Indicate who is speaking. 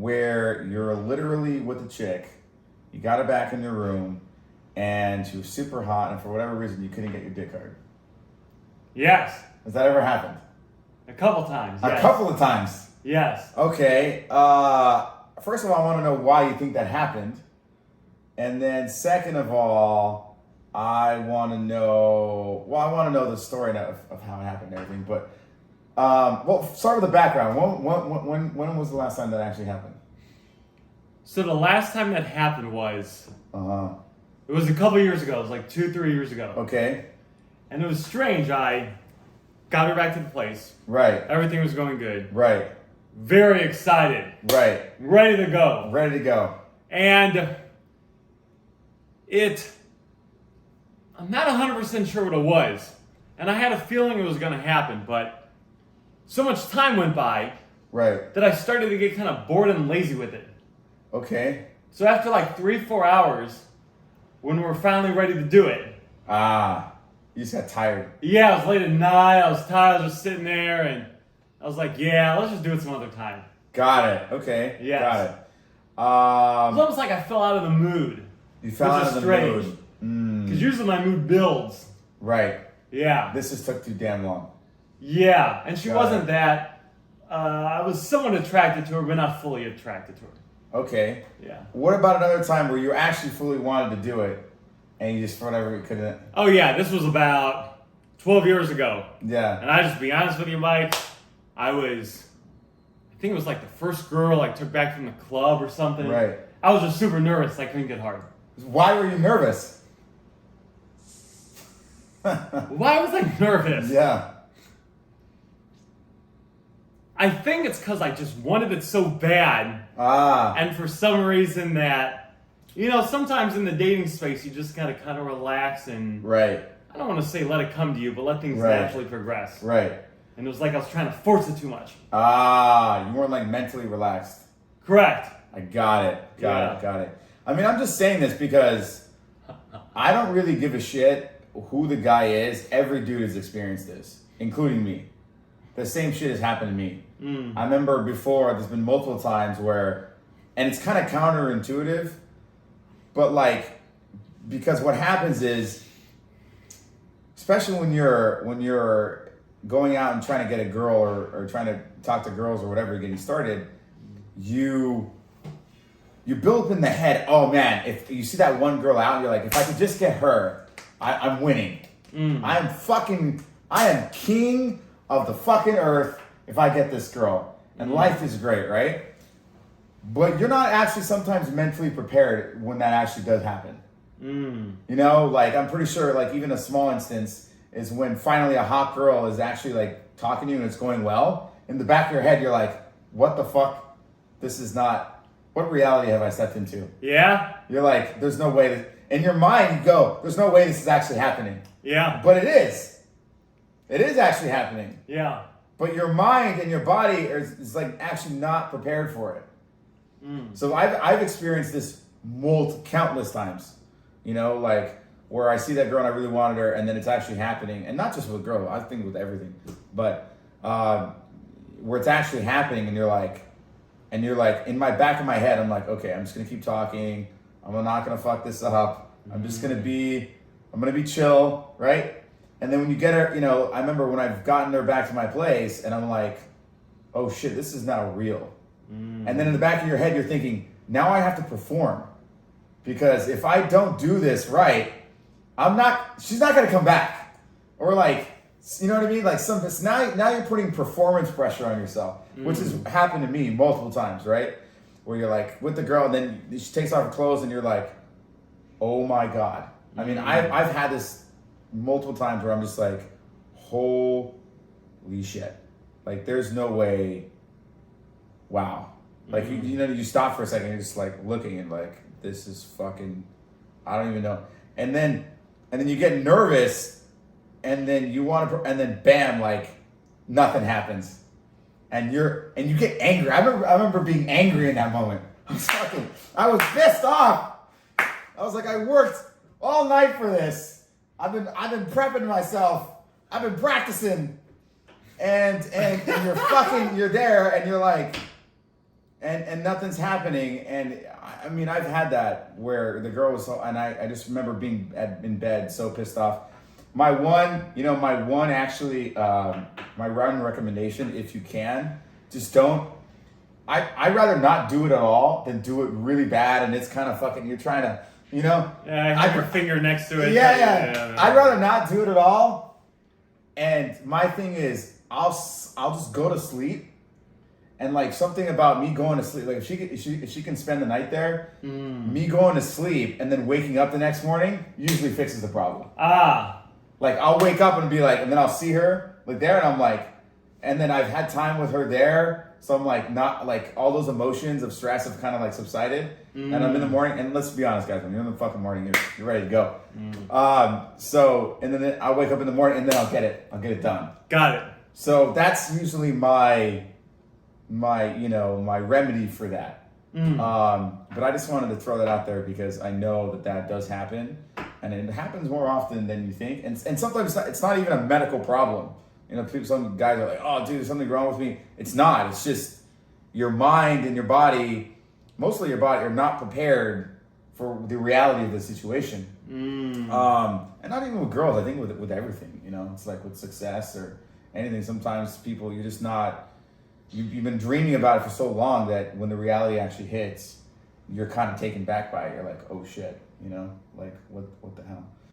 Speaker 1: where you're literally with a chick, you got her back in your room, and she was super hot, and for whatever reason, you couldn't get your dick hard?
Speaker 2: Yes.
Speaker 1: Has that ever happened?
Speaker 2: A couple times, yes.
Speaker 1: A couple of times?
Speaker 2: Yes.
Speaker 1: Okay. First of all, I want to know why you think that happened. And then second of all, I want to know the story of how it happened and everything. But, start with the background. When was the last time that actually happened?
Speaker 2: So the last time that happened was... It was a couple years ago. It was like 2-3 years ago.
Speaker 1: Okay.
Speaker 2: And it was strange. I got her back to the place.
Speaker 1: Right.
Speaker 2: Everything was going good.
Speaker 1: Right.
Speaker 2: Very excited.
Speaker 1: Right.
Speaker 2: Ready to go.
Speaker 1: Ready to go.
Speaker 2: And I'm not 100% sure what it was. And I had a feeling it was going to happen, but so much time went by
Speaker 1: right.
Speaker 2: that I started to get kind of bored and lazy with it.
Speaker 1: Okay.
Speaker 2: So after like 3-4 hours, when we were finally ready to do it.
Speaker 1: You just got tired.
Speaker 2: Yeah, it was late at night. I was tired. I was just sitting there, and I was like, yeah, let's just do it some other time.
Speaker 1: Got it. Okay.
Speaker 2: Yes.
Speaker 1: Got it.
Speaker 2: It was almost like I fell out of the mood.
Speaker 1: You fell out of the mood.
Speaker 2: Because usually my mood builds.
Speaker 1: Right.
Speaker 2: Yeah.
Speaker 1: This just took too damn long.
Speaker 2: Yeah, and she wasn't that. I was somewhat attracted to her, but not fully attracted to her.
Speaker 1: Okay.
Speaker 2: Yeah.
Speaker 1: What about another time where you actually fully wanted to do it, and you just for whatever you couldn't?
Speaker 2: Oh yeah, this was about 12 years ago.
Speaker 1: Yeah.
Speaker 2: And I just be honest with you, Mike, I think it was like the first girl I took back from the club or something.
Speaker 1: Right.
Speaker 2: I was just super nervous. I couldn't get hard.
Speaker 1: Why were you nervous?
Speaker 2: Why was I nervous?
Speaker 1: Yeah.
Speaker 2: I think it's because I just wanted it so bad. And for some reason that, sometimes in the dating space, you just gotta kind of relax and...
Speaker 1: Right.
Speaker 2: I don't want to say let it come to you, but let things naturally progress.
Speaker 1: Right.
Speaker 2: And it was like I was trying to force it too much.
Speaker 1: You weren't like mentally relaxed.
Speaker 2: Correct.
Speaker 1: I got it. Got it. I mean, I'm just saying this because I don't really give a shit who the guy is. Every dude has experienced this, including me. The same shit has happened to me. I remember before, there's been multiple times where, and it's kind of counterintuitive, but like, because what happens is, especially when you're going out and trying to get a girl or trying to talk to girls or whatever, getting started, you build up in the head, oh man, if you see that one girl out, you're like, if I could just get her, I'm winning. I am king of the fucking earth if I get this girl. And life is great, right? But you're not actually sometimes mentally prepared when that actually does happen. Like I'm pretty sure like even a small instance is when finally a hot girl is actually like talking to you and it's going well. In the back of your head, you're like, what the fuck? This is not, what reality have I stepped into? Yeah. You're like, there's no way in your mind you go, there's no way this is actually happening. Yeah. But it is. It is actually happening. Yeah. But your mind and your body is like actually not prepared for it. So I've experienced this countless times, like where I see that girl and I really wanted her and then it's actually happening. And not just with girls, I think with everything. But where it's actually happening and you're like, in my back of my head, I'm like, okay, I'm just going to keep talking. I'm not going to fuck this up. I'm just going to be chill, right? And then when you get her, I remember when I've gotten her back to my place and I'm like, oh shit, this is now real. And then in the back of your head, you're thinking, now I have to perform. Because if I don't do this right, she's not going to come back. Or like, you know what I mean? Like now you're putting performance pressure on yourself, which has happened to me multiple times, right? Where you're like with the girl and then she takes off her clothes and you're like, oh my God. I mean, I've had this multiple times where I'm just like, holy shit. Like there's no way. Wow. Like, you stop for a second and you're just like looking and like, this is fucking, I don't even know. And then you get nervous and then you want to, and then bam, like nothing happens. And you get angry. I remember being angry in that moment. I was pissed off. I was like, I worked all night for this. I've been prepping myself. I've been practicing. And you're there and you're like, and nothing's happening. And I mean, I've had that where the girl was so, and I just remember being in bed so pissed off. My one recommendation, if you can, just don't. I'd rather not do it at all than do it really bad, and it's kind of fucking. You're trying to,
Speaker 2: Yeah, I have your finger next to it.
Speaker 1: Yeah. I'd rather not do it at all. And my thing is, I'll just go to sleep. And like something about me going to sleep, like if she can spend the night there, me going to sleep and then waking up the next morning usually fixes the problem. Like I'll wake up and be like, and then I'll see her like there, and I'm like, and then I've had time with her there, so I'm like not like all those emotions of stress have kind of like subsided, and I'm in the morning. And let's be honest, guys, when you're in the fucking morning, you're ready to go. So and then I'll wake up in the morning and then I'll get it done.
Speaker 2: Got it.
Speaker 1: So that's usually my remedy for that. But I just wanted to throw that out there because I know that does happen, and it happens more often than you think. And sometimes it's not even a medical problem. Some guys are like, "Oh, dude, there's something wrong with me." It's not. It's just your mind and your body, mostly your body, are not prepared for the reality of the situation. And not even with girls. I think with everything. It's like with success or anything. Sometimes people, you're just not. You've been dreaming about it for so long that when the reality actually hits, you're kind of taken back by it. You're like, oh shit, like what the hell?